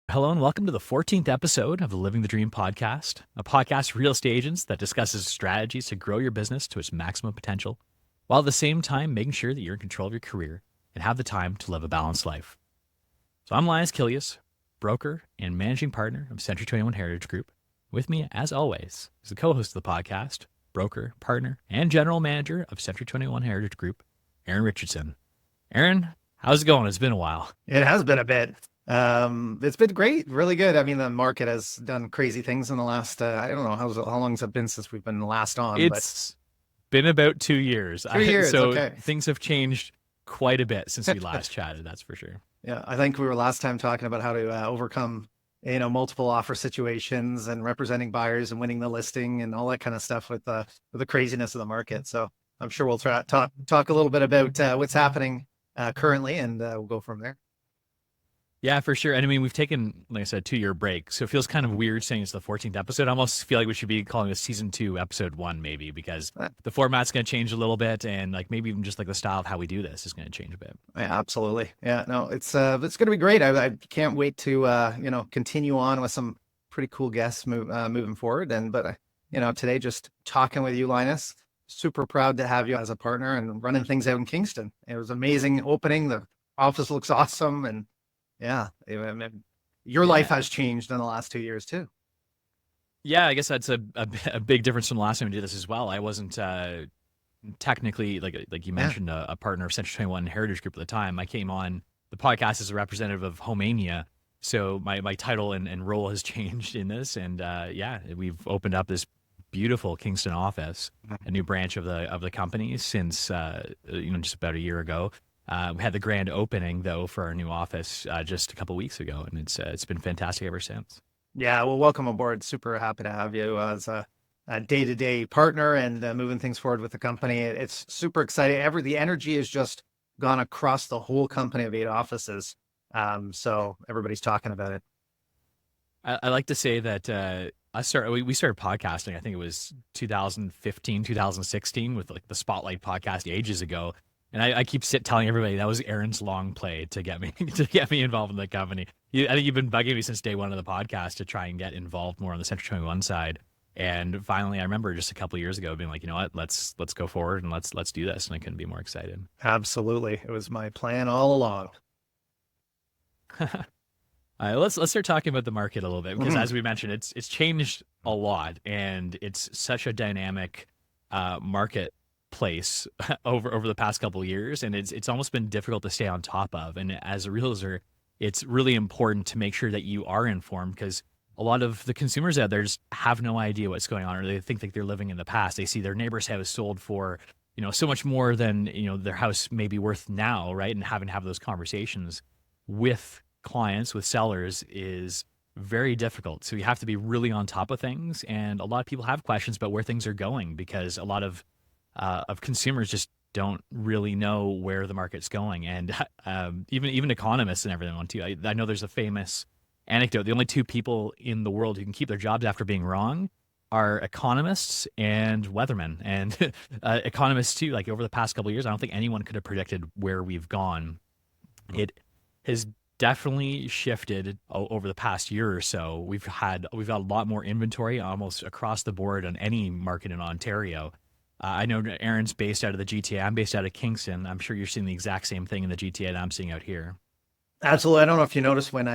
Hello and welcome to the 14th episode of the Living the Dream podcast, a podcast for real estate agents that discusses strategies to grow your business to its maximum potential, while at the same time making sure that you're in control of your career and have the time to live a balanced life. So I'm Linas Kilius, broker and managing partner of Century 21 Heritage Group. With me, as always, is the co-host of the podcast, broker, partner, and general manager of Century 21 Heritage Group, Eryn Richardson. Eryn, how's it going? It's been a while. It has been a bit. It's been great, really good. I mean, the market has done crazy things in the last, I don't know, how long has it been since we've been last on, but It's been about 2 years. 2 years. So Okay. things have changed quite a bit since we last chatted, that's for sure. Yeah. I think we were last time talking about how to overcome, multiple offer situations and representing buyers and winning the listing and all that kind of stuff with the craziness of the market. So I'm sure we'll talk a little bit about what's happening currently, and we'll go from there. Yeah, for sure. And I mean, we've taken, like I said, 2 year break. So it feels kind of weird saying it's the 14th episode. I almost feel like we should be calling this season 2, episode 1, maybe, because the format's going to change a little bit. And like maybe even just like the style of how we do this is going to change a bit. Yeah, absolutely. Yeah, no, it's going to be great. I can't wait to, continue on with some pretty cool guests moving forward. But today just talking with you, Linus, super proud to have you as a partner and running things out in Kingston. It was amazing opening. The office looks awesome. And yeah, your life has changed in the last 2 years too. Yeah, I guess that's a big difference from the last time we did this as well. I wasn't technically, like you mentioned, a partner of Century 21 Heritage Group at the time. I came on the podcast as a representative of Homania. So my title and role has changed in this. And we've opened up this beautiful Kingston office, a new branch of the company since just about a year ago. We had the grand opening though for our new office just a couple weeks ago, and it's been fantastic ever since. Yeah, well, welcome aboard. Super happy to have you as a day-to-day partner and moving things forward with the company. It's super exciting. The energy has just gone across the whole company of 8 offices. So everybody's talking about it. I like to say that we started podcasting. I think it was 2015, 2016 with like the Spotlight podcast ages ago. And I keep telling everybody that was Aaron's long play to get me involved in the company. I think you've been bugging me since day one of the podcast to try and get involved more on the Century 21 side. And finally, I remember just a couple of years ago being like, you know what, let's go forward and let's do this. And I couldn't be more excited. Absolutely, it was my plan all along. All right, let's start talking about the market a little bit because, as we mentioned, it's changed a lot, and it's such a dynamic marketplace over the past couple of years, and it's almost been difficult to stay on top of. And as a realtor, it's really important to make sure that you are informed because a lot of the consumers out there just have no idea what's going on, or they think that they're living in the past. They see their neighbor's house sold for so much more than their house may be worth now, right? And having to have those conversations with clients, with sellers, is very difficult. So you have to be really on top of things, and a lot of people have questions about where things are going because a lot of consumers just don't really know where the market's going, and even economists and everything on too. I know there's a famous anecdote: the only 2 people in the world who can keep their jobs after being wrong are economists and weathermen. And economists too, like over the past couple of years, I don't think anyone could have predicted where we've gone. It has definitely shifted over the past year or so. We've got a lot more inventory almost across the board on any market in Ontario. I know Aaron's based out of the GTA. I'm based out of Kingston. I'm sure you're seeing the exact same thing in the GTA that I'm seeing out here. Absolutely. I don't know if you noticed when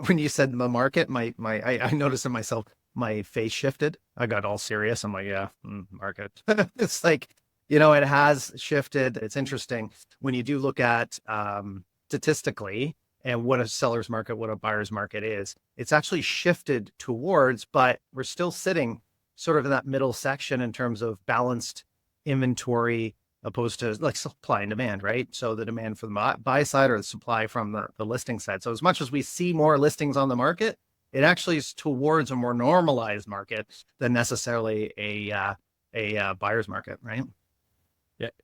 when you said the market, I noticed in myself, my face shifted. I got all serious. I'm like, yeah, market. It's like, it has shifted. It's interesting when you do look at statistically and what a seller's market, what a buyer's market is. It's actually shifted towards, but we're still sitting sort of in that middle section in terms of balanced inventory opposed to like supply and demand, right? So the demand from the buy side or the supply from the listing side. So as much as we see more listings on the market, it actually is towards a more normalized market than necessarily a buyer's market, right?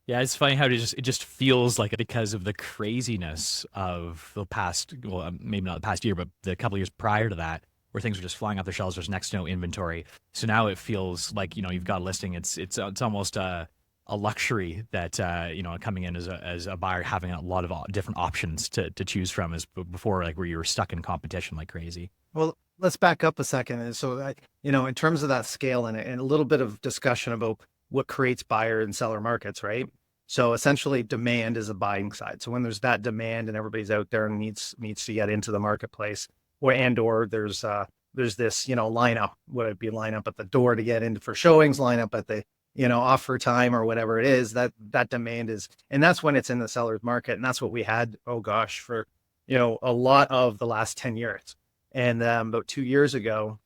Yeah, it's funny how it just feels like it because of the craziness of the past, well, maybe not the past year, but the couple of years prior to that, where things are just flying off the shelves. There's next to no inventory. So now it feels like, you've got a listing. It's almost a luxury that coming in as a buyer, having a lot of different options to choose from, as before, like where you were stuck in competition like crazy. Well, let's back up a second. And so, in terms of that scale and a little bit of discussion about what creates buyer and seller markets, right? So essentially demand is a buying side. So when there's that demand and everybody's out there and needs to get into the marketplace, or there's this, lineup, would it be line up at the door to get in for showings, line up at the, offer time or whatever it is, that demand is, and that's when it's in the seller's market. And that's what we had, oh gosh, for, a lot of the last 10 years. And about 2 years ago,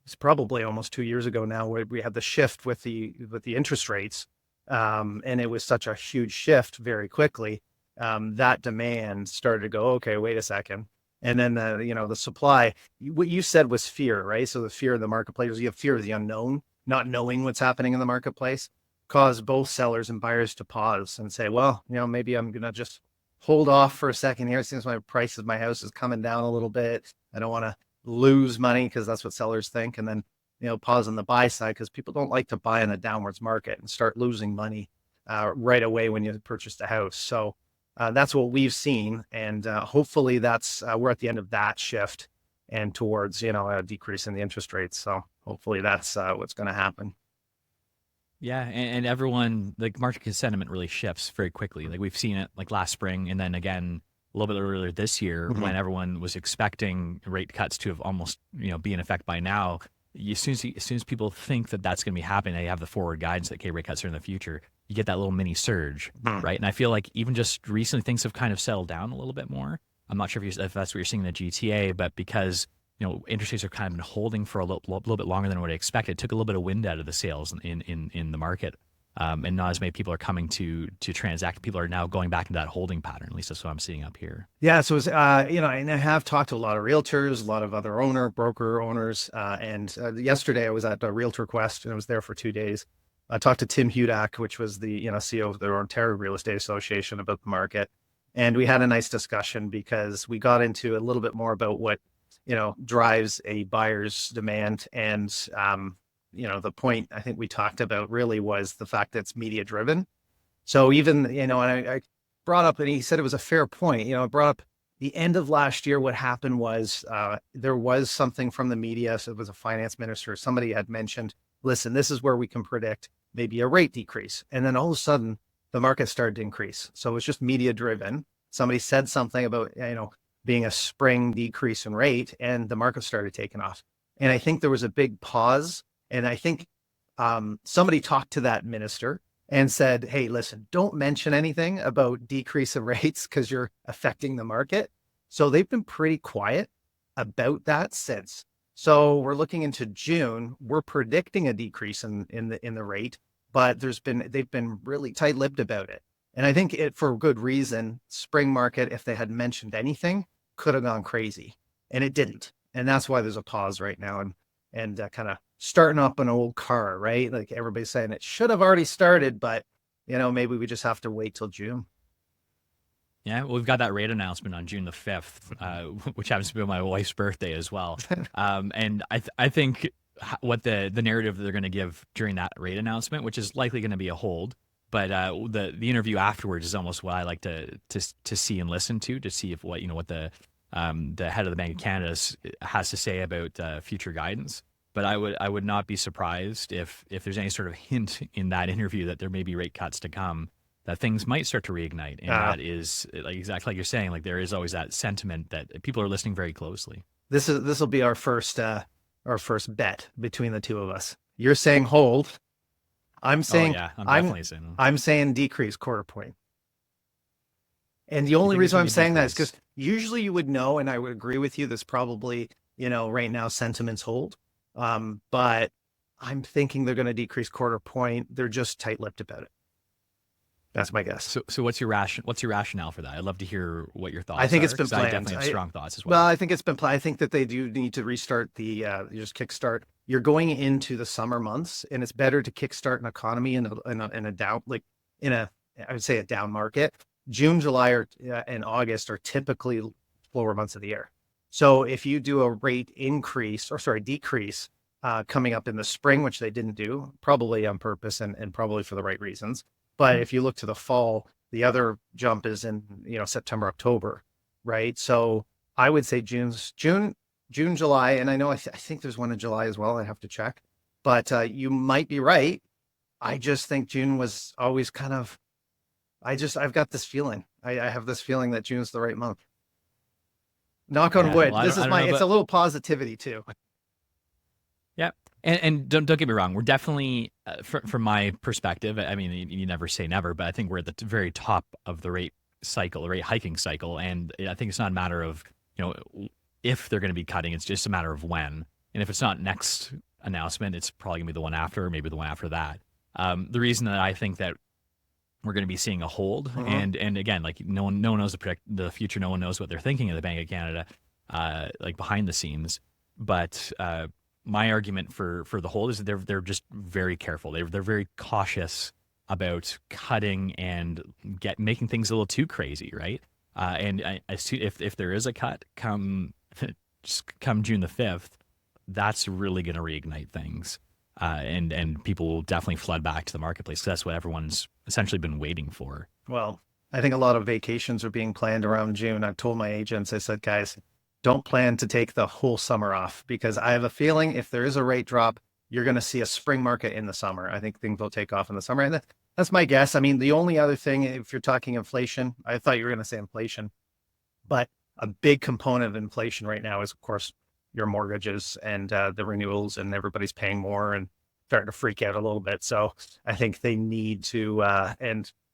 it's probably almost 2 years ago now, where we had the shift with the interest rates. And it was such a huge shift very quickly. That demand started to go, okay, wait a second. And then the supply, what you said was fear, right? So the fear of the marketplace, you have fear of the unknown, not knowing what's happening in the marketplace, caused both sellers and buyers to pause and say, well, maybe I'm going to just hold off for a second here since my price of my house is coming down a little bit. I don't want to lose money, because that's what sellers think. And then, pause on the buy side, because people don't like to buy in a downwards market and start losing money right away when you purchased a house. So that's what we've seen. And hopefully that's, we're at the end of that shift and towards, a decrease in the interest rates. So hopefully that's what's going to happen. Yeah, and everyone, like, market sentiment really shifts very quickly. Like we've seen it like last spring, and then again a little bit earlier this year, Mm-hmm. when everyone was expecting rate cuts to have almost be in effect by now. As soon as people think that that's going to be happening, they have the forward guidance that rate cuts are in the future. You get that little mini surge, right? And I feel like even just recently things have kind of settled down a little bit more. I'm not sure if that's what you're seeing in the GTA, but because interest rates have kind of been holding for a little bit longer than what I expected. It took a little bit of wind out of the sails in the market, and not as many people are coming to transact. People are now going back into that holding pattern. At least that's what I'm seeing up here. Yeah, so it's, and I have talked to a lot of realtors, a lot of other broker owners, and yesterday I was at Realtor Quest, and I was there for 2 days. I talked to Tim Hudak, which was the CEO of the Ontario Real Estate Association, about the market, and we had a nice discussion because we got into a little bit more about what drives a buyer's demand. And the point I think we talked about really was the fact that it's media driven. So even, and I brought up, and he said it was a fair point. I brought up the end of last year. What happened was there was something from the media. So it was a finance minister. Somebody had mentioned, listen, this is where we can predict maybe a rate decrease. And then all of a sudden the market started to increase. So it was just media driven. Somebody said something about, being a spring decrease in rate, and the market started taking off. And I think there was a big pause. And I think somebody talked to that minister and said, hey, listen, don't mention anything about decrease of rates because you're affecting the market. So they've been pretty quiet about that since. So we're looking into June. We're predicting a decrease in the rate, but they've been really tight-lipped about it. And I think for good reason. Spring market, if they had mentioned anything, could have gone crazy, and it didn't. And that's why there's a pause right now, and kind of starting up an old car, right? Like everybody's saying it should have already started, but maybe we just have to wait till June. Yeah, well, we've got that rate announcement on June the 5th, which happens to be my wife's birthday as well. And I think what the narrative that they're going to give during that rate announcement, which is likely going to be a hold, but the interview afterwards is almost what I like to see and listen to see if what the head of the Bank of Canada has to say about future guidance. But I would not be surprised if there's any sort of hint in that interview that there may be rate cuts to come, that things might start to reignite. And that is like exactly like you're saying, like there is always that sentiment that people are listening very closely. This will be our first bet between the two of us. You're saying hold. I'm saying, I'm definitely saying I'm saying decrease quarter point. And the only reason I'm saying that is because usually you would know, and I would agree with you, this probably, right now sentiments hold. But I'm thinking they're going to decrease quarter point. They're just tight-lipped about it. That's my guess. So what's your rationale for that? I'd love to hear what your thoughts are. I think it's been planned. I definitely have strong thoughts as well. Well, I think it's been planned. I think that they do need to restart you just kickstart. You're going into the summer months, and it's better to kickstart an economy in a down, like I would say a down market. June, July, and August are typically slower months of the year. So if you do a rate decrease coming up in the spring, which they didn't do, probably on purpose and probably for the right reasons. But if you look to the fall, the other jump is in, September, October, right? So I would say June, July, and I know I think there's one in July as well. I have to check, but you might be right. I just think June was always kind of. I've got this feeling. I have this feeling that June's the right month. Knock on Yeah, wood. well, I don't know, It's a but little positivity too. yeah, and don't get me wrong, we're definitely from my perspective. I mean, you never say never, but I think we're at the very top of the rate cycle, the rate hiking cycle, and I think it's not a matter of if they're going to be cutting; it's just a matter of when. And if it's not next announcement, it's probably going to be the one after, or maybe the one after that. The reason that I think that we're going to be seeing a hold, Mhm. and again, like no one knows the future, no one knows what they're thinking of the Bank of Canada, like behind the scenes, but. My argument for the hold is that they're just very careful. They're very cautious about cutting and making things a little too crazy, right? And if there is a cut just come June the 5th, that's really going to reignite things, and people will definitely flood back to the marketplace. 'Cause that's what everyone's essentially been waiting for. Well, I think a lot of vacations are being planned around June. I've told my agents, I said, guys, don't plan to take the whole summer off because I have a feeling if there is a rate drop, you're going to see a spring market in the summer. I think things will take off in the summer. And that's my guess. I mean, the only other thing, if you're talking inflation, I thought you were going to say inflation, but a big component of inflation right now is, of course, your mortgages and the renewals, and everybody's paying more and starting to freak out a little bit. So I think they need to,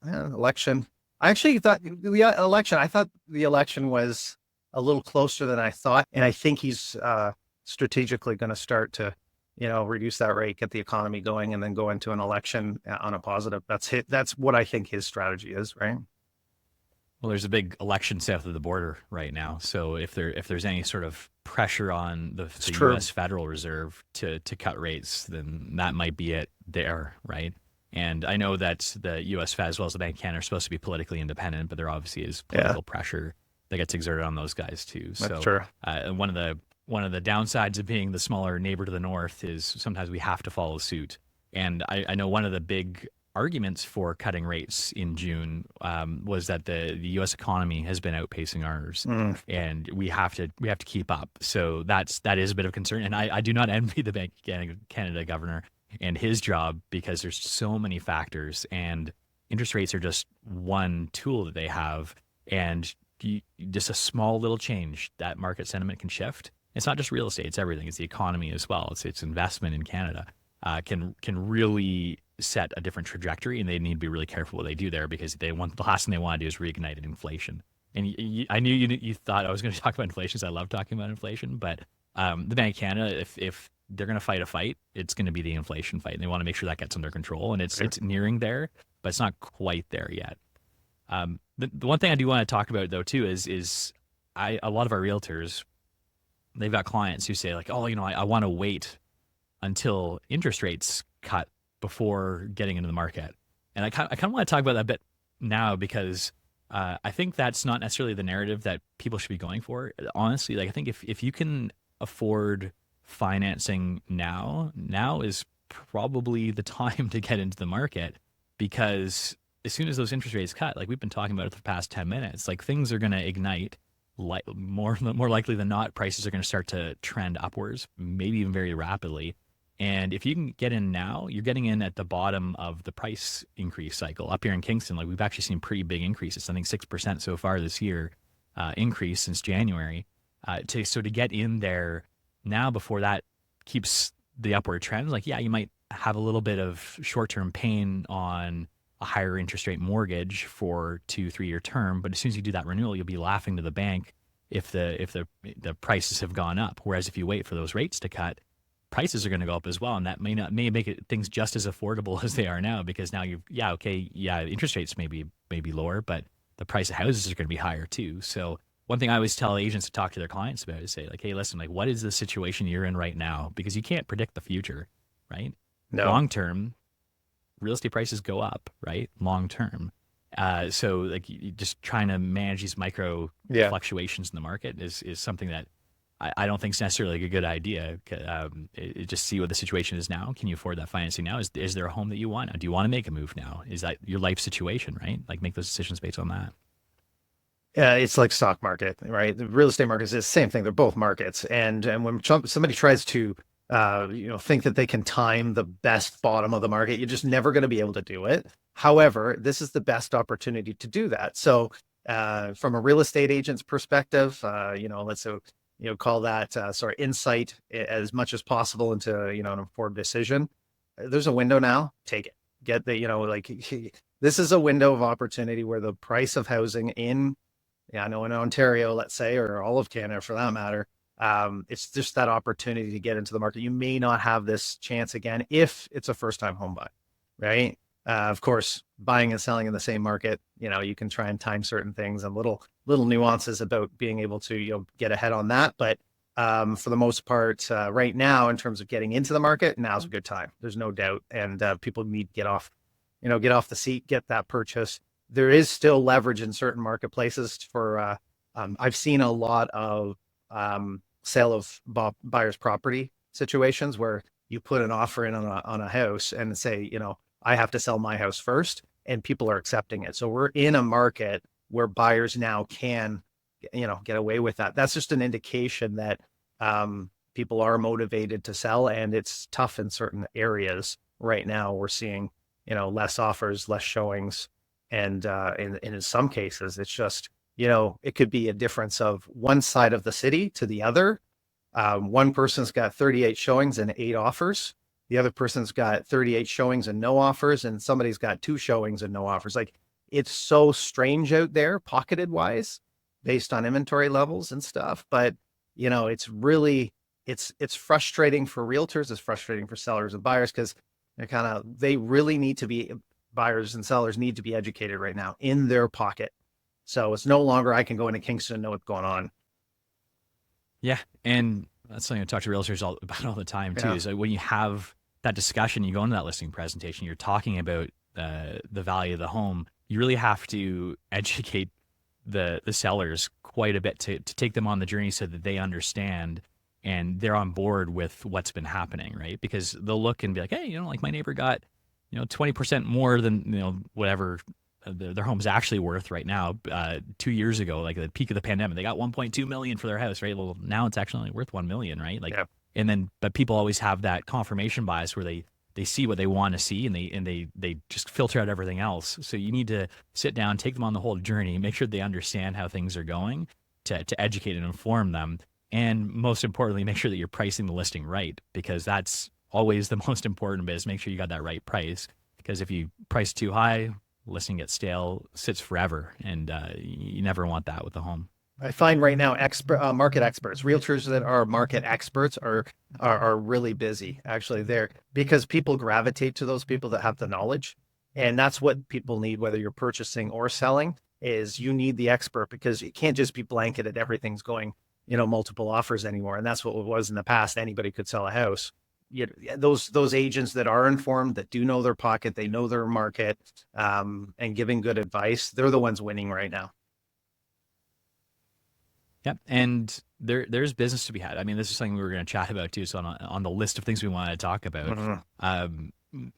election. I actually thought I thought the election was a little closer than I thought. And I think he's strategically going to start to, reduce that rate, get the economy going, and then go into an election on a positive. That's what I think his strategy is, right? Well, there's a big election south of the border right now, so if there's any sort of pressure on It's the true. U.S. Federal Reserve to cut rates, then that might be it there, right? And I know that the U.S. Fed as well as the Bank of Canada are supposed to be politically independent, but there obviously is Yeah, political pressure that gets exerted on those guys too. that's So true. one of the downsides of being the smaller neighbor to the north is sometimes we have to follow suit. And I know one of the big arguments for cutting rates in June was that the U.S. economy has been outpacing ours, Mm, and we have to keep up. So that is a bit of concern, and I do not envy the Bank of Canada governor and his job because there's so many factors, and interest rates are just one tool that they have, and just a small little change that market sentiment can shift. It's not just real estate; it's everything. It's the economy as well. It's investment in Canada can really set a different trajectory, and they need to be really careful what they do there because the last thing they want to do is reignite inflation. And I knew you thought I was going to talk about inflation, so I love talking about inflation. But the Bank of Canada, if they're going to fight a fight, it's going to be the inflation fight, and they want to make sure that gets under control. And sure. it's nearing there, but it's not quite there yet. The one thing I do want to talk about though too is a lot of our realtors, they've got clients who say like, oh, I want to wait until interest rates cut before getting into the market. And I kind of want to talk about that a bit now because I think that's not necessarily the narrative that people should be going for. Honestly, like I think if you can afford financing now is probably the time to get into the market because as soon as those interest rates cut, like we've been talking about it for the past 10 minutes, like things are going to ignite. Like more likely than not, prices are going to start to trend upwards, maybe even very rapidly. And if you can get in now, you're getting in at the bottom of the price increase cycle. Up here in Kingston, like we've actually seen pretty big increases. I think 6% so far this year, increase since January. So to get in there now before that keeps the upward trend, like yeah, you might have a little bit of short-term pain on a higher interest rate mortgage for 2-3 year term, but as soon as you do that renewal, you'll be laughing to the bank if the prices have gone up. Whereas if you wait for those rates to cut, prices are going to go up as well, and that may make things just as affordable as they are now because now interest rates may be lower, but the price of houses are going to be higher too. So one thing I always tell agents to talk to their clients about is say like, hey, listen, like what is the situation you're in right now? Because you can't predict the future, right? No. Long term, real estate prices go up, right? Long term. So like just trying to manage these micro Yeah. fluctuations in the market is something that I don't think it's necessarily a good idea. Just see what the situation is now. Can you afford that financing now? Is there a home that you want? Do you want to make a move now? Is that your life situation, right? Like make those decisions based on that. Yeah, it's like stock market, right? The real estate market is the same thing. They're both markets. And when somebody tries to, think that they can time the best bottom of the market, you're just never going to be able to do it. However, this is the best opportunity to do that. So, from a real estate agent's perspective, let's call that insight as much as possible into an informed decision. There's a window now. Take it. Get the this is a window of opportunity where the price of housing in yeah, I know in Ontario, let's say, or all of Canada for that matter, it's just that opportunity to get into the market. You may not have this chance again if it's a first time home buy, right? Of course, buying and selling in the same market, you can try and time certain things and little nuances about being able to get ahead on that. But for the most part, right now, in terms of getting into the market, now's a good time. There's no doubt, and people need to get off the seat, get that purchase. There is still leverage in certain marketplaces for I've seen a lot of sale of buyer's property situations where you put an offer in on a house and say, I have to sell my house first, and people are accepting it. So we're in a market where buyers now can, get away with that. That's just an indication that people are motivated to sell, and it's tough in certain areas right now. We're seeing, less offers, less showings. And in some cases, it's just, it could be a difference of one side of the city to the other. One person's got 38 showings and 8 offers. The other person's got 38 showings and no offers. And somebody's got 2 showings and no offers. Like, it's so strange out there, pocketed wise, based on inventory levels and stuff. But, it's really, it's frustrating for realtors. It's frustrating for sellers and buyers because they really need to be buyers and sellers need to be educated right now in their pocket. So it's no longer I can go into Kingston and know what's going on. Yeah, and that's something I talk to realtors about all the time too. Yeah. Is like when you have that discussion, you go into that listing presentation, you're talking about the value of the home. You really have to educate the sellers quite a bit to take them on the journey so that they understand and they're on board with what's been happening, right? Because they'll look and be like, hey, like my neighbor got 20% more than, whatever their home's actually worth right now. 2 years ago, like at the peak of the pandemic, they got 1.2 million for their house, right? Well, now it's actually only worth 1 million, right? Like, Yeah. and then, but people always have that confirmation bias where they see what they want to see and they just filter out everything else. So you need to sit down, take them on the whole journey, make sure they understand how things are going to educate and inform them. And most importantly, make sure that you're pricing the listing right, because that's always the most important bit, is make sure you got that right price. Because if you price too high, listing gets stale, sits forever, and you never want that with the home. I find right now market experts, realtors that are market experts are really busy actually there because people gravitate to those people that have the knowledge. And that's what people need, whether you're purchasing or selling, is you need the expert, because it can't just be blanketed. Everything's going, multiple offers anymore. And that's what it was in the past. Anybody could sell a house. Those agents that are informed, that do know their pocket, they know their market, and giving good advice, they're the ones winning right now. Yep, and there's business to be had. I mean, this is something we were going to chat about too. So on the list of things we wanted to talk about,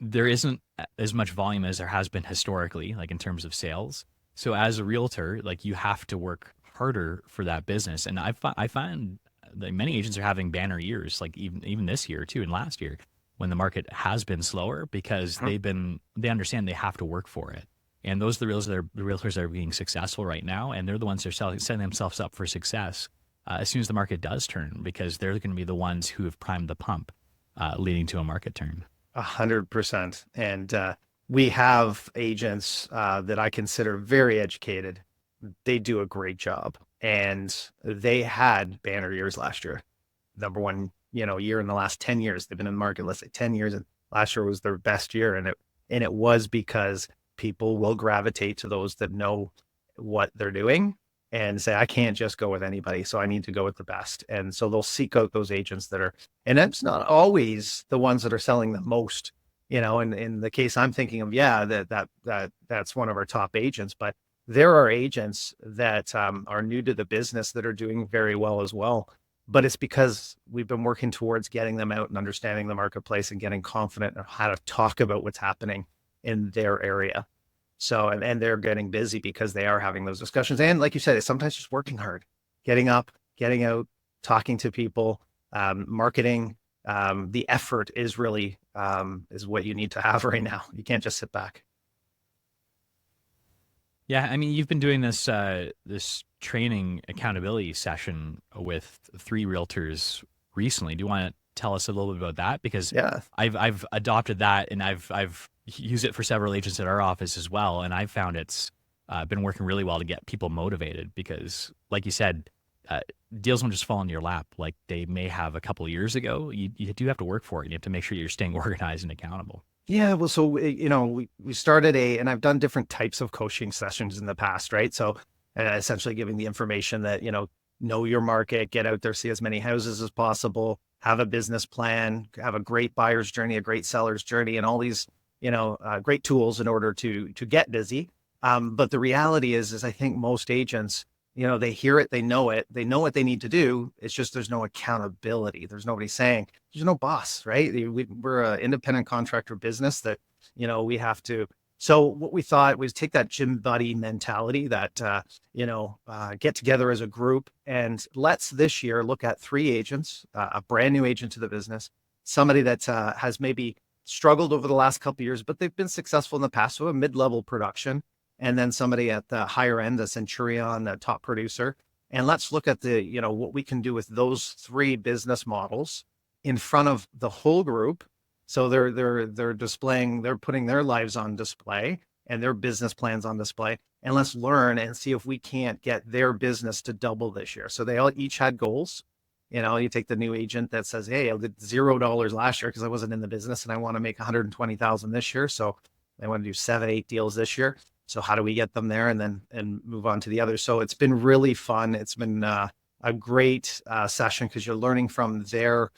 there isn't as much volume as there has been historically, like in terms of sales. So as a realtor, like you have to work harder for that business. And I find that many agents are having banner years, like even this year too, and last year, when the market has been slower, because they understand they have to work for it. And those are the realtors that are being successful right now, and they're the ones that are setting themselves up for success as soon as the market does turn, because they're going to be the ones who have primed the pump, leading to a market turn. 100%. And we have agents that I consider very educated. They do a great job, and they had banner years last year. Number one, year in the last 10 years. They've been in the market, let's say 10 years, and last year was their best year. And it was because people will gravitate to those that know what they're doing and say, I can't just go with anybody, so I need to go with the best. And so they'll seek out those agents that are, and it's not always the ones that are selling the most, in the case I'm thinking of, that's one of our top agents, but there are agents that are new to the business that are doing very well as well. but it's because we've been working towards getting them out and understanding the marketplace and getting confident in how to talk about what's happening in their area. So, and they're getting busy because they are having those discussions. And like you said, it's sometimes just working hard, getting up, getting out, talking to people, marketing. The effort is really is what you need to have right now. You can't just sit back. Yeah, I mean, you've been doing this training accountability session with 3 realtors recently. Do you want to tell us a little bit about that? Because Yeah. I've adopted that, and I've used it for several agents at our office as well, and I've found it's been working really well to get people motivated. Because, like you said, uh, deals don't just fall into your lap like they may have a couple of years ago. You do have to work for it. You have to make sure you're staying organized and accountable. Yeah, well, so we started and I've done different types of coaching sessions in the past, right? So essentially giving the information that know your market, get out there, see as many houses as possible, have a business plan, have a great buyer's journey, a great seller's journey, and all these great tools in order to get busy. But the reality is I think most agents, they hear it, they know what they need to do. It's just there's no accountability. There's nobody saying, there's no boss, right? We're an independent contractor business that, we have to. So what we thought was take that gym buddy mentality that, get together as a group and let's this year look at 3 agents, a brand new agent to the business, somebody that has maybe struggled over the last couple of years, but they've been successful in the past. So a mid-level production, and then somebody at the higher end, a Centurion, a top producer. And let's look at what we can do with those 3 business models in front of the whole group. So they're putting their lives on display and their business plans on display. And let's learn and see if we can't get their business to double this year. So they all each had goals. You take the new agent that says, hey, I did $0 last year because I wasn't in the business and I want to make 120,000 this year. So they want to do 7, 8 deals this year. So how do we get them there and move on to the others? So it's been really fun. It's been a great session because you're learning from their,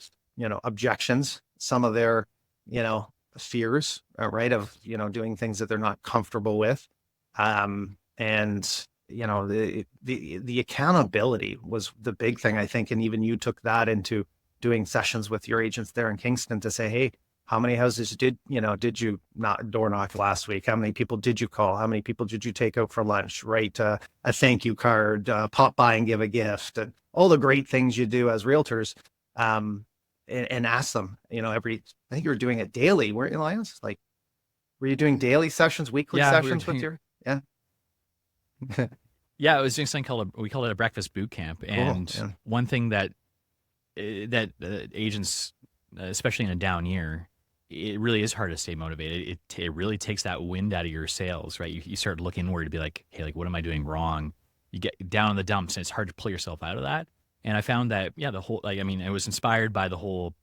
objections, some of their, fears, right, of, doing things that they're not comfortable with. And the accountability was the big thing, I think. And even you took that into doing sessions with your agents there in Kingston to say, hey, how many houses did you not door knock last week? How many people did you call? How many people did you take out for lunch? Write a thank you card, pop by and give a gift, and all the great things you do as realtors. And ask them, I think you were doing it daily, weren't you, Linas? Like, were you doing daily sessions, weekly Yeah, sessions with your, yeah? Yeah, I was doing something we called it a breakfast boot camp. Cool. And Yeah. one thing that agents, especially in a down year, it really is hard to stay motivated. It really takes that wind out of your sails, right? You start looking inward to be like, hey, like, what am I doing wrong? You get down in the dumps, and it's hard to pull yourself out of that. And I found that, yeah, the whole, like, I mean, I was inspired by the whole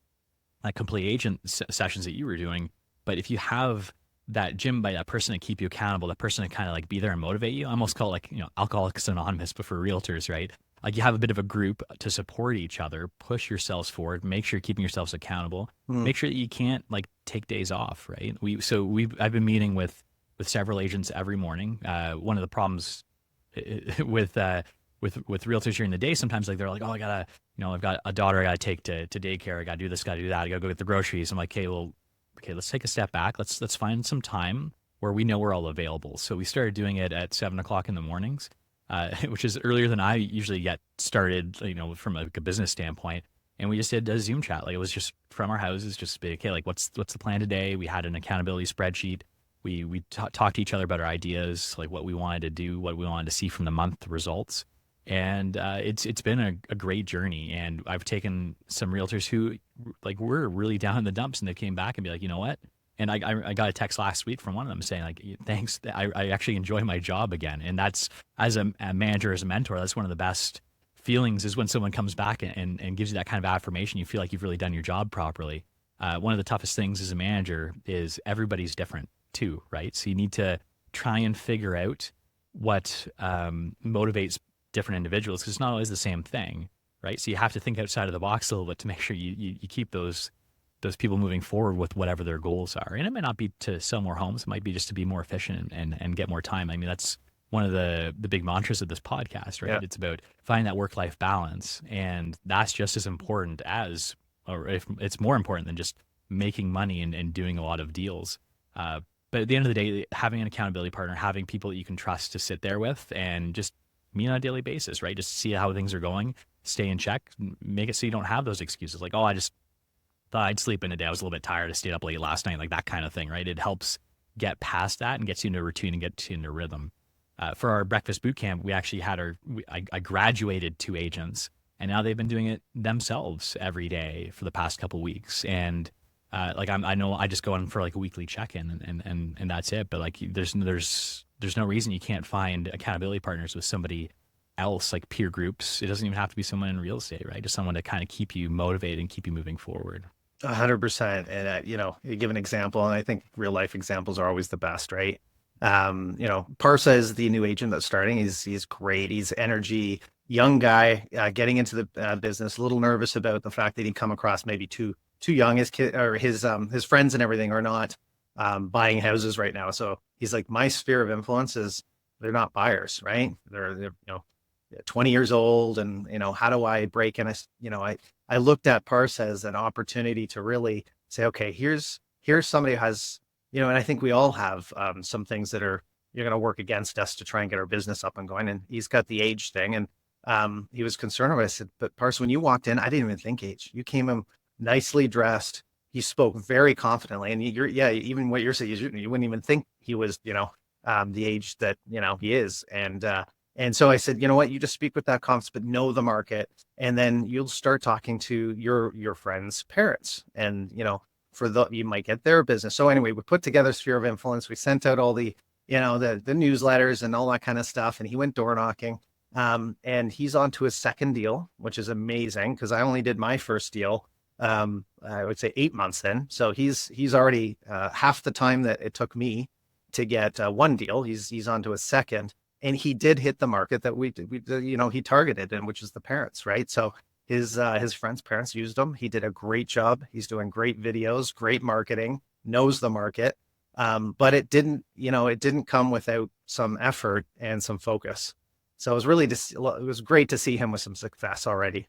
like complete agent sessions that you were doing. But if you have that gym by that person to keep you accountable, that person to kind of like be there and motivate you, I almost call it like, Alcoholics Anonymous, but for realtors, right? Like you have a bit of a group to support each other, push yourselves forward, make sure you're keeping yourselves accountable, make sure that you can't like take days off, right? I've been meeting with several agents every morning. One of the problems with realtors during the day, sometimes like they're like, oh, I've got a daughter I gotta take to daycare, I gotta do this, gotta do that, I gotta go get the groceries. I'm like, okay, let's take a step back. Let's find some time where we know we're all available. So we started doing it at 7 o'clock in the mornings, which is earlier than I usually get started, from a business standpoint. And we just did a Zoom chat. Like it was just from our houses, just be okay, like what's the plan today? We had an accountability spreadsheet. We talked to each other about our ideas, like what we wanted to do, what we wanted to see from the month results. And it's been a great journey. And I've taken some realtors who like were really down in the dumps, and they came back and be like, you know what? And I got a text last week from one of them saying like, thanks, I actually enjoy my job again. And that's, as a manager, as a mentor, that's one of the best feelings, is when someone comes back and gives you that kind of affirmation. You feel like you've really done your job properly. One of the toughest things as a manager is everybody's different too, right? So you need to try and figure out what motivates different individuals, because it's not always the same thing, right? So you have to think outside of the box a little bit to make sure you keep those people moving forward with whatever their goals are. And it might not be to sell more homes. It might be just to be more efficient and get more time. I mean, that's one of the big mantras of this podcast, Yeah. right? It's about finding that work life balance, and that's just as important as, or if it's more important than just making money and doing a lot of deals. Uh, but at the end of the day, having an accountability partner, having people that you can trust to sit there with and just meet on a daily basis, right? Just see how things are going, stay in check, make it so you don't have those excuses like, oh, I just thought I'd sleep in a day. I was a little bit tired. I stayed up late last night, like that kind of thing, right? It helps get past that and gets you into a routine and get you into rhythm. For our breakfast boot camp, we actually had I graduated 2 agents, and now they've been doing it themselves every day for the past couple weeks. And I know I just go in for like a weekly check-in, and that's it. But like, there's no reason you can't find accountability partners with somebody else, like peer groups. It doesn't even have to be someone in real estate, right? Just someone to kind of keep you motivated and keep you moving forward. 100%. And you give an example, and I think real life examples are always the best, right? Parsa is the new agent that's starting. He's great. He's energy, young guy, getting into the business. A little nervous about the fact that he come across maybe too young. His kid or his friends and everything are not buying houses right now. So he's like, my sphere of influence is they're not buyers, right? They're 20 years old, and how do I break in? I looked at Parsa as an opportunity to really say, okay, here's somebody who has, and I think we all have some things that are you're going to work against us to try and get our business up and going. And he's got the age thing, and he was concerned about it. I said, but Parsa, when you walked in, I didn't even think age. You came in nicely dressed. He spoke very confidently, and even what you're saying, you wouldn't even think he was, the age that he is, and so I said, you know what, you just speak with that confidence, but know the market. And then you'll start talking to your friends' parents. And, you might get their business. So anyway, we put together sphere of influence. We sent out all the, the newsletters and all that kind of stuff. And he went door knocking. And he's on to his second deal, which is amazing because I only did my first deal, I would say 8 months in. So he's already half the time that it took me to get one deal. He's on to his second. And he did hit the market that he targeted, and which is the parents, right? So his friends' parents used him. He did a great job. He's doing great videos, great marketing, knows the market. But it didn't come without some effort and some focus. So it was great to see him with some success already.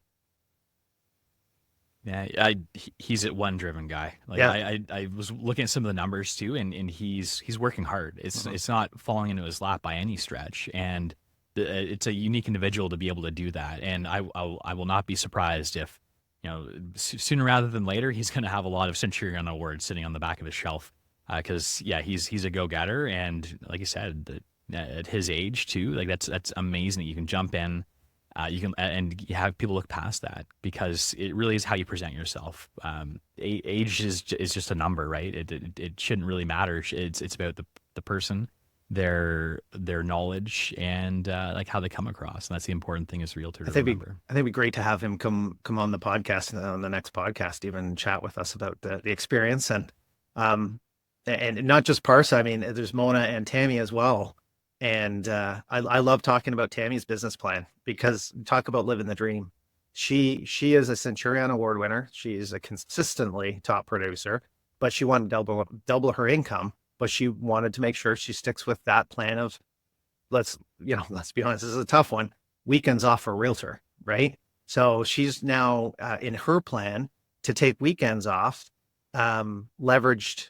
Yeah, he's a one driven guy. Like Yeah. I was looking at some of the numbers too, and he's working hard. It's not falling into his lap by any stretch, and it's a unique individual to be able to do that. And I will not be surprised if sooner rather than later he's going to have a lot of Centurion awards sitting on the back of his shelf. Because he's a go getter, and like you said, at his age too, like that's amazing that you can jump in. You can and you have people look past that because it really is how you present yourself. Age is just a number, right? It shouldn't really matter. It's about the person, their knowledge, and like how they come across. And that's the important thing as a realtor to remember. I think it'd be great to have him come on the podcast, on the next podcast, even chat with us about the experience and not just Parsa. I mean, there's Mona and Tammy as well. And I love talking about Tammy's business plan because talk about living the dream. She is a Centurion Award winner. She is a consistently top producer, but she wanted to double her income. But she wanted to make sure she sticks with that plan of let's be honest, this is a tough one. Weekends off for a realtor, right? So she's now in her plan to take weekends off, leveraged,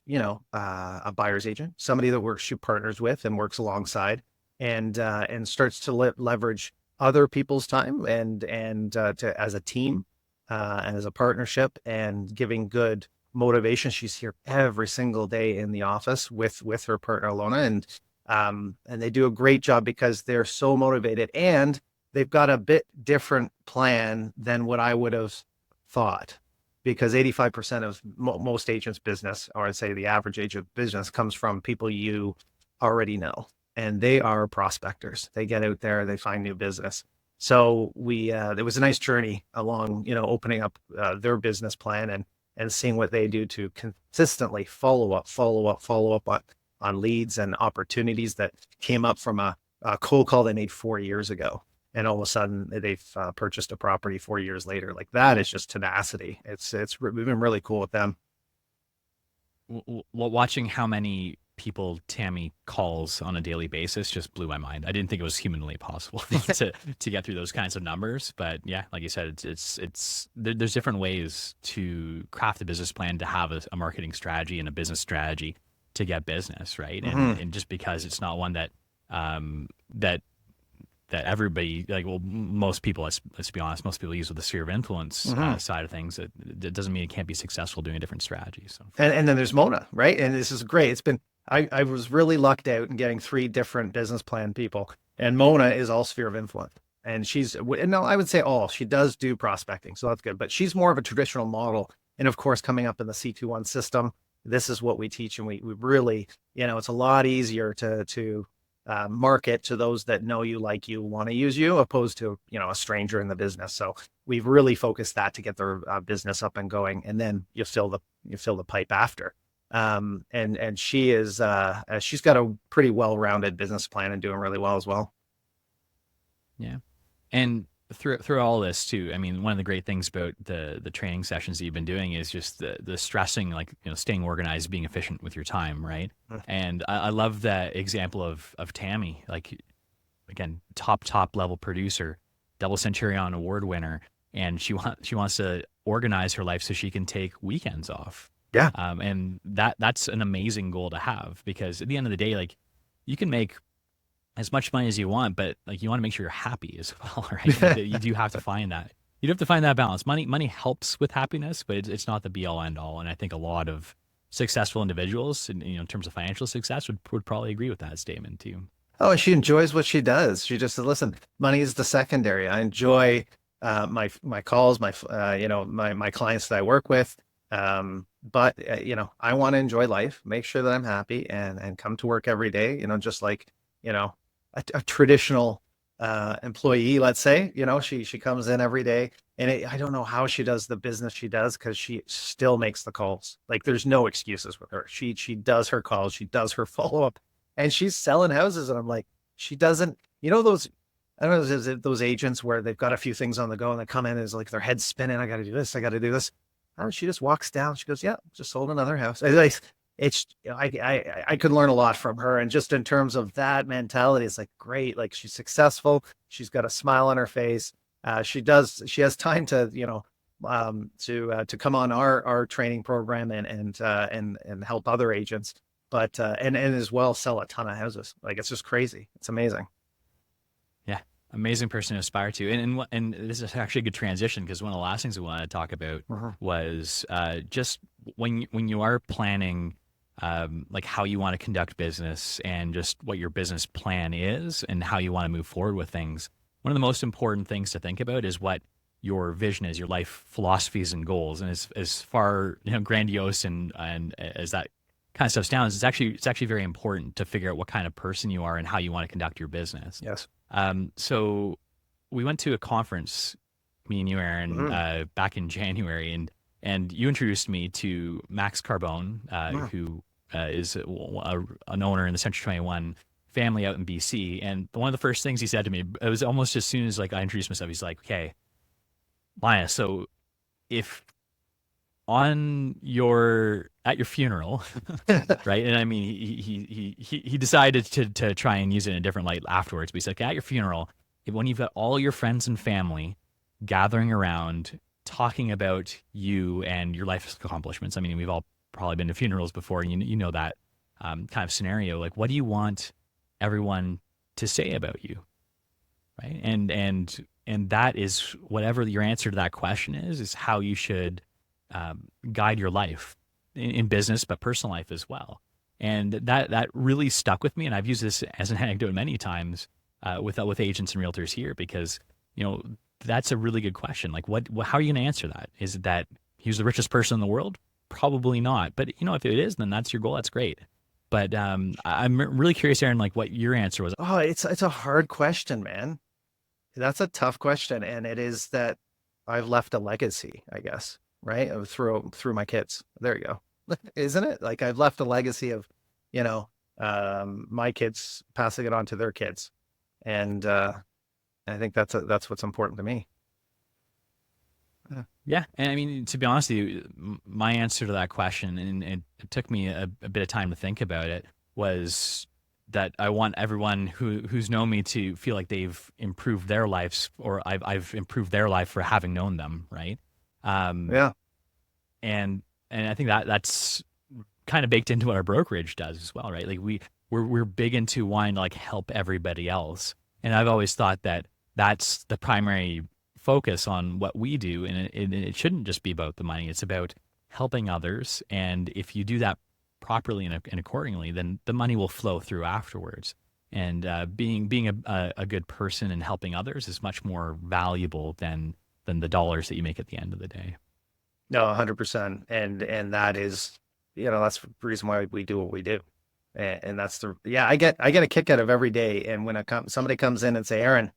a buyer's agent, somebody that she partners with and works alongside, and starts to leverage other people's time and to as a team and as a partnership and giving good motivation. She's here every single day in the office with her partner Alona, and they do a great job because they're so motivated and they've got a bit different plan than what I would have thought. Because 85% of most agents' business, or I'd say the average agent business, comes from people you already know, and they are prospectors. They get out there, they find new business. So there was a nice journey along, opening up their business plan and seeing what they do to consistently follow up on leads and opportunities that came up from a cold call they made 4 years ago. And all of a sudden they've purchased a property 4 years later. Like that is just tenacity. We've been really cool with them. Watching how many people Tammy calls on a daily basis just blew my mind. I didn't think it was humanly possible to get through those kinds of numbers. But yeah, like you said, there's different ways to craft a business plan, to have a marketing strategy and a business strategy to get business, right? Hmm. And just because it's not one that um, that that everybody, like, well, most people, let's be honest, most people use with the sphere of influence Hmm. side of things. It doesn't mean it can't be successful doing a different strategy. So And then there's Mona, right? And this is great. It's been I was really lucked out in getting three different business plan people, and Mona is all sphere of influence. And no, I would say all. She does do prospecting, so that's good. But she's more of a traditional model, and of course, coming up in the C21 system, this is what we teach, and we really, it's a lot easier to market to those that know you, like you, want to use you, opposed to a stranger in the business. So we've really focused that to get their business up and going, and then you fill the pipe after. And she's got a pretty well-rounded business plan and doing really well as well. yeah. And through all this too, I mean, one of the great things about the training sessions that you've been doing is just the stressing, like, staying organized, being efficient with your time, right? Mm. And I love that example of Tammy, like, again, top level producer, double Centurion Award winner, and she wants to organize her life so she can take weekends off. Yeah. And that's an amazing goal to have, because at the end of the day, like, you can make as much money as you want, but like, you want to make sure you're happy as well, right? Like, you do have to find that. You do have to find that balance. Money helps with happiness, but it's not the be all end all. And I think a lot of successful individuals, in terms of financial success, would probably agree with that statement too. Oh, she enjoys what she does. She just said, listen, money is the secondary. I enjoy my calls, my clients that I work with. But I want to enjoy life, make sure that I'm happy, and come to work every day. Just like you know a traditional employee, let's say. She comes in every day, and I don't know how she does the business she does, because she still makes the calls. Like, there's no excuses with her. She does her calls, she does her follow up, and she's selling houses. And I'm like, she doesn't, those, I don't know, is it those agents where they've got a few things on the go and they come in, is like their head spinning. I got to do this. I got to do this. And she just walks down. She goes, yeah, just sold another house. I could learn a lot from her. And just in terms of that mentality, it's like, great. Like, she's successful. She's got a smile on her face. She has time to, to come on our training program and help other agents, but and as well sell a ton of houses. Like, it's just crazy. It's amazing. Yeah, amazing person to aspire to. And this is actually a good transition, because one of the last things we wanted to talk about Mhm. was just when you are planning, like, how you want to conduct business and just what your business plan is and how you want to move forward with things. One of the most important things to think about is what your vision is, your life philosophies and goals. And as far, grandiose and as that kind of stuff sounds, it's actually very important to figure out what kind of person you are and how you want to conduct your business. Yes. So we went to a conference, me and you, Aaron, Mhm. back in January, and you introduced me to Max Carbone, Mhm. who is an owner in the Century 21 family out in BC. And one of the first things he said to me, it was almost as soon as, like, I introduced myself, he's like, "Okay, Maya, so if at your funeral," right? And I mean, he decided to try and use it in a different light afterwards. But he said, "Okay, at your funeral, when you've got all your friends and family gathering around, talking about you and your life accomplishments. I mean, we've all probably been to funerals before, and you know that kind of scenario. Like, what do you want everyone to say about you, right? And that is, whatever your answer to that question is how you should guide your life in business, but personal life as well. And that really stuck with me, and I've used this as an anecdote many times with agents and realtors here, because you know that's a really good question. Like, how are you going to answer that? Is it that he's the richest person in the world? Probably not. But if it is, then that's your goal. That's great. But I'm really curious, Aaron, like, what your answer was. Oh, it's a hard question, man. That's a tough question, and it is that I've left a legacy, I guess, right? Through my kids. There you go. Isn't it? Like, I've left a legacy of, you know, my kids passing it on to their kids, and I think that's what's important to me. Yeah. Yeah, and I mean, to be honest with you, my answer to that question, and it took me a bit of time to think about it, was that I want everyone who's known me to feel like they've improved their lives, or I've improved their life for having known them, right? Um, Yeah. and and I think that that's kind of baked into what our brokerage does as well, right? Like we're big into wanting to like help everybody else, and I've always thought that that's the primary focus on what we do, and it shouldn't just be about the money. It's about helping others, and if you do that properly and accordingly, then the money will flow through afterwards. And being a good person and helping others is much more valuable than the dollars that you make at the end of the day. No, 100%. And that is, that's the reason why we do what we do. And that's yeah, I get a kick out of every day. And when somebody comes in and say, Eryn,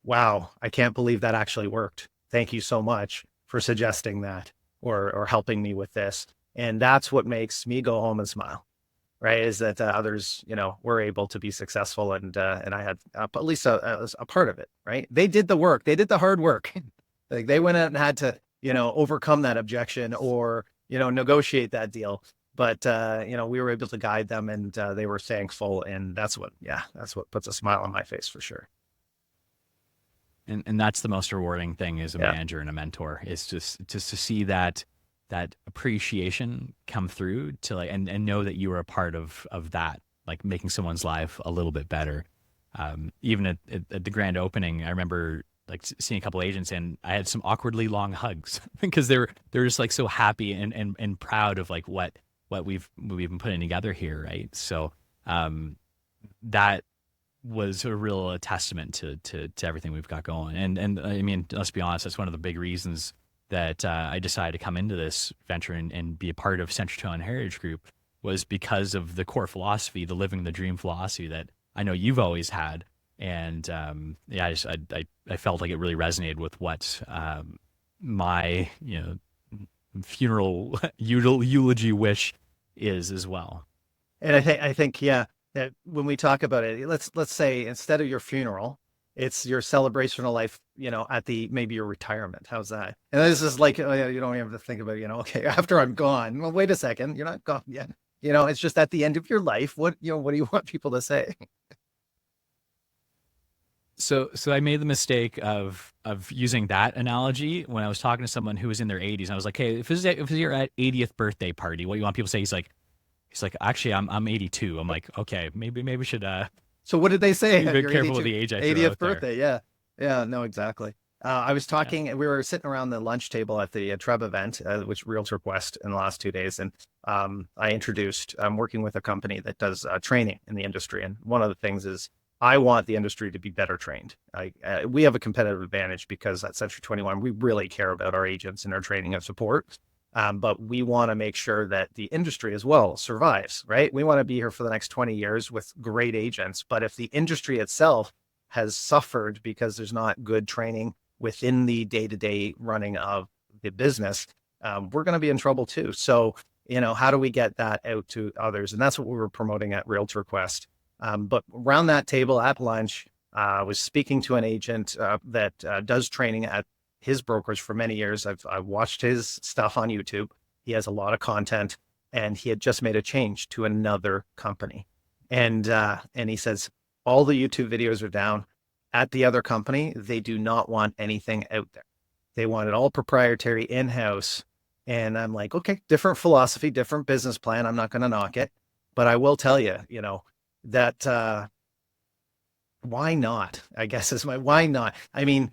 wow, I can't believe that actually worked. Thank you so much for suggesting that, or helping me with this. And that's what makes me go home and smile, right? Is that others, were able to be successful, and I had at least a part of it, right? They did the work, they did the hard work. Like they went out and had to, overcome that objection, or, negotiate that deal. But we were able to guide them, and they were thankful, and that's what puts a smile on my face for sure. And that's the most rewarding thing as a Yeah. manager and a mentor, is just to see that appreciation come through, to like and know that you were a part of that, like making someone's life a little bit better. Even at the grand opening, I remember like seeing a couple agents, and I had some awkwardly long hugs because they're just like so happy and proud of like what we've been putting together here, right? So that was a real testament to everything we've got going. And I mean, let's be honest, that's one of the big reasons that I decided to come into this venture and be a part of Century 21 Heritage Group, was because of the core philosophy, the living the dream philosophy that I know you've always had. And yeah, I felt like it really resonated with what my funeral eulogy wish is as well. And I think, yeah, that when we talk about it, let's say instead of your funeral, it's your celebration of life, at maybe your retirement. How's that? And this is like, oh, yeah, you don't even have to think about, okay, after I'm gone. Well, wait a second, you're not gone yet. It's just at the end of your life. What do you want people to say? So I made the mistake of using that analogy when I was talking to someone who was in their 80s. I was like, "Hey, if it's your 80th birthday party, what do you want people to say?" He's like, "Actually, I'm 82." I'm like, "Okay, maybe we should So what did they say be a at bit your careful with 82, the age I throw 80th out there." birthday? Yeah. Yeah, no, exactly. I was Yeah. talking, we were sitting around the lunch table at the Treb event, which Realtor Quest in the last 2 days. And I'm working with a company that does training in the industry. And one of the things is I want the industry to be better trained. We have a competitive advantage because at Century 21, we really care about our agents and our training and support. But we want to make sure that the industry as well survives, right? We want to be here for the next 20 years with great agents. But if the industry itself has suffered because there's not good training within the day-to-day running of the business, we're going to be in trouble too. So, how do we get that out to others? And that's what we were promoting at Realtor Quest. But around that table at lunch, I was speaking to an agent that does training at his brokerage for many years. I've watched his stuff on YouTube. He has a lot of content, and he had just made a change to another company. And he says all the YouTube videos are down. At the other company, they do not want anything out there. They want it all proprietary in-house. And I'm like, okay, different philosophy, different business plan. I'm not going to knock it, but I will tell you, that why not? I guess is my why not. I mean,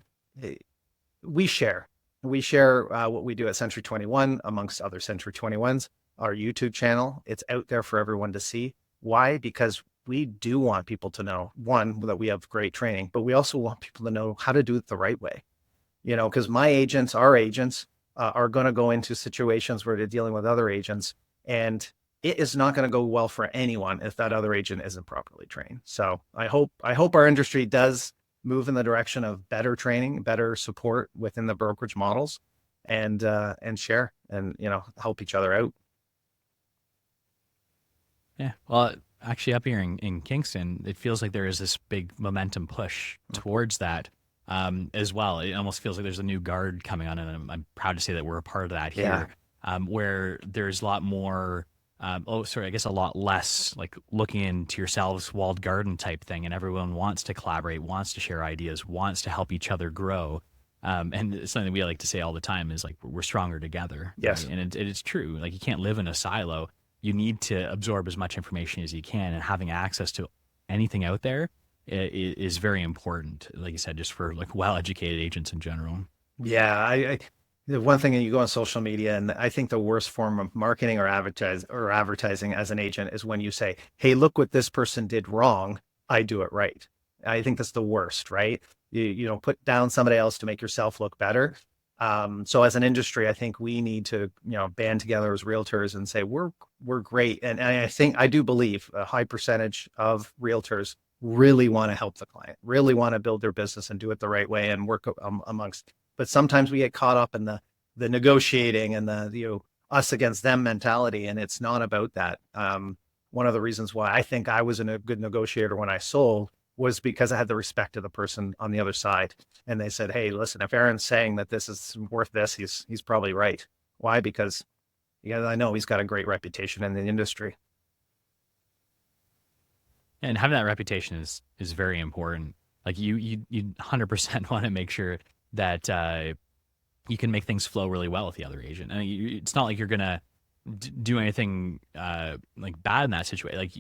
we share. We share what we do at Century 21 amongst other Century 21s. Our YouTube channel, it's out there for everyone to see. Why? Because we do want people to know, one, that we have great training, but we also want people to know how to do it the right way. Because our agents are going to go into situations where they're dealing with other agents, and it is not going to go well for anyone if that other agent isn't properly trained. So I hope our industry does move in the direction of better training, better support within the brokerage models, and share and help each other out. Yeah. Well, actually, up here in Kingston, it feels like there is this big momentum push towards that as well. It almost feels like there's a new guard coming on, and I'm proud to say that we're a part of that Yeah. here, where there's a lot more I guess a lot less like looking into yourselves walled garden type thing, and everyone wants to collaborate, wants to share ideas, wants to help each other grow. And something we like to say all the time is like we're stronger together, right? Yes. And it's true. Like you can't live in a silo. You need to absorb as much information as you can, and having access to anything out there is very important. Like you said, just for like well-educated agents in general. Yeah, the one thing that you go on social media, and I think the worst form of marketing or advertising as an agent is when you say, "Hey, look what this person did wrong. I do it right." I think that's the worst, right? You don't put down somebody else to make yourself look better. So as an industry, I think we need to, band together as realtors and say we're great. And I think I do believe a high percentage of realtors really want to help the client, really want to build their business and do it the right way and work amongst. But sometimes we get caught up in the negotiating and the us against them mentality, and it's not about that. One of the reasons why I think I was a good negotiator when I sold was because I had the respect of the person on the other side. And they said, "Hey, listen, if Eryn's saying that this is worth this, he's probably right." Why? Because I know he's got a great reputation in the industry. And having that reputation is very important. Like you 100% want to make sure that you can make things flow really well with the other agent. And it's not like you're gonna do anything like bad in that situation. Like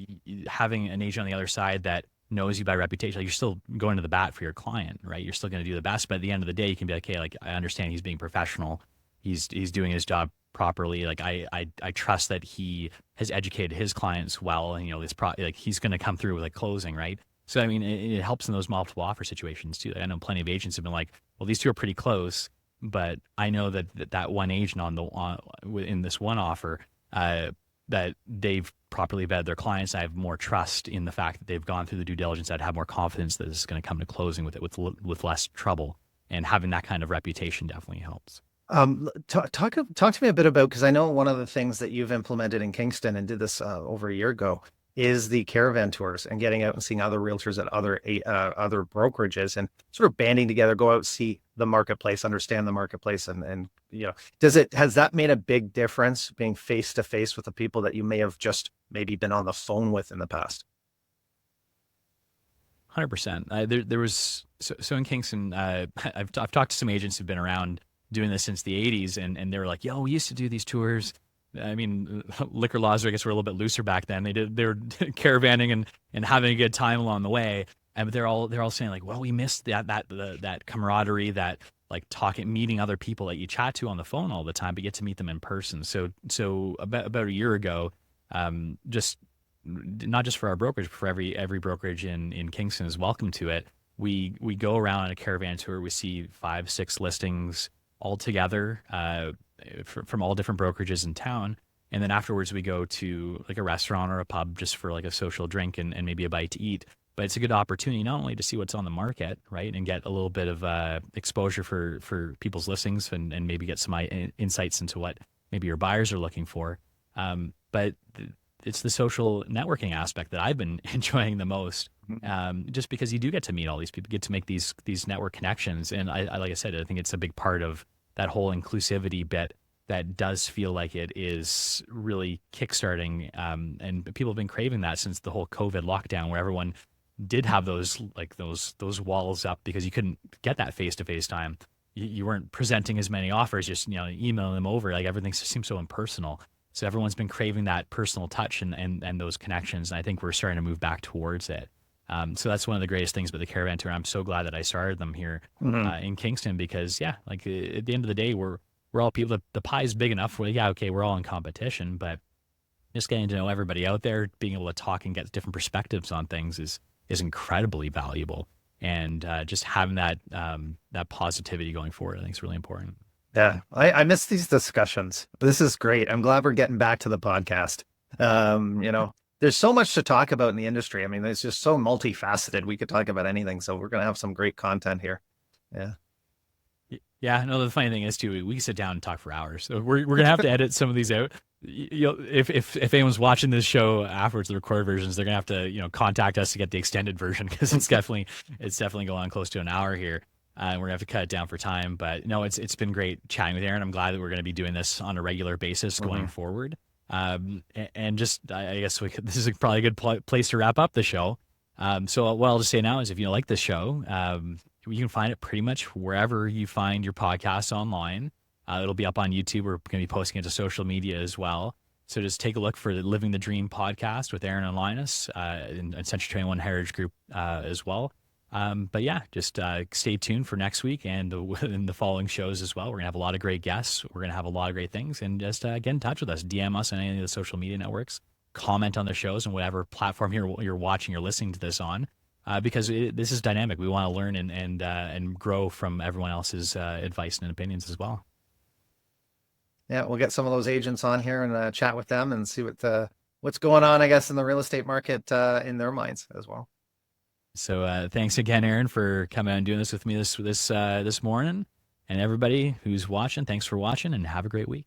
having an agent on the other side that knows you by reputation, like you're still going to the bat for your client, right? You're still going to do the best, but at the end of the day, you can be like, hey, like I understand he's being professional. He's doing his job properly. Like I trust that he has educated his clients well, and like he's going to come through with like closing, right? So I mean, it helps in those multiple offer situations too. I know plenty of agents have been like, well, these two are pretty close, but I know that one agent in this one offer, that they've properly vetted their clients. I have more trust in the fact that they've gone through the due diligence. I'd have more confidence that this is going to come to closing with less trouble. And having that kind of reputation definitely helps. Talk to me a bit about, because I know one of the things that you've implemented in Kingston and did this over a year ago is the caravan tours and getting out and seeing other realtors at other brokerages and sort of banding together, go out, see the marketplace, understand the marketplace, and has that made a big difference being face to face with the people that you may have just maybe been on the phone with in the past? 100%. There was so in Kingston. I've talked to some agents who've been around doing this since the '80s, and they were like, "Yo, we used to do these tours." I mean, liquor laws, I guess, were a little bit looser back then. They were caravanning and having a good time along the way, and they're all saying like, "Well, we missed that camaraderie, that like talking, meeting other people that you chat to on the phone all the time, but get to meet them in person." So about a year ago, just not just for our brokerage, but for every brokerage in Kingston is welcome to it. We go around on a caravan tour. We see 5-6 listings all together from all different brokerages in town, and then afterwards we go to like a restaurant or a pub just for like a social drink and maybe a bite to eat. But it's a good opportunity not only to see what's on the market, right, and get a little bit of exposure for people's listings and maybe get some insights into what maybe your buyers are looking for, but it's the social networking aspect that I've been enjoying the most. Just because you do get to meet all these people, get to make these network connections, and I like I said, I think it's a big part of that whole inclusivity bit that does feel like it is really kickstarting. And people have been craving that since the whole COVID lockdown, where everyone did have those walls up because you couldn't get that face to face time. You weren't presenting as many offers, just emailing them over. Like everything seems so impersonal. So everyone's been craving that personal touch and those connections. And I think we're starting to move back towards it. So that's one of the greatest things about the caravan tour. I'm so glad that I started them here in Kingston because, yeah, like at the end of the day, we're all people. The pie is big enough where, yeah, okay, we're all in competition, but just getting to know everybody out there, being able to talk and get different perspectives on things is incredibly valuable. And just having that positivity going forward, I think is really important. Yeah, I miss these discussions. This is great. I'm glad we're getting back to the podcast. There's so much to talk about in the industry. I mean, it's just so multifaceted. We could talk about anything. So we're going to have some great content here. Yeah. Yeah. No, the funny thing is too, we can sit down and talk for hours. So we're going to have to edit some of these out. If anyone's watching this show afterwards, the recorded versions, they're going to have to, contact us to get the extended version because it's definitely going on close to an hour here. We're gonna have to cut it down for time, but no, it's been great chatting with Eryn. I'm glad that we're going to be doing this on a regular basis going forward. And just I guess this is probably a good place to wrap up the show. So what I'll just say now is if you like this show, you can find it pretty much wherever you find your podcasts online. It'll be up on YouTube. We're going to be posting it to social media as well. So just take a look for the Living the Dream podcast with Eryn and Linas and Century 21 Heritage Group as well. But yeah, just stay tuned for next week and the following shows as well. We're going to have a lot of great guests. We're going to have a lot of great things. And just get in touch with us. DM us on any of the social media networks. Comment on the shows and whatever platform you're watching or listening to this on. Because this is dynamic. We want to learn and grow from everyone else's advice and opinions as well. Yeah, we'll get some of those agents on here and chat with them and see what's going on, I guess, in the real estate market in their minds as well. So thanks again, Eryn, for coming and doing this with me this morning. And everybody who's watching, thanks for watching and have a great week.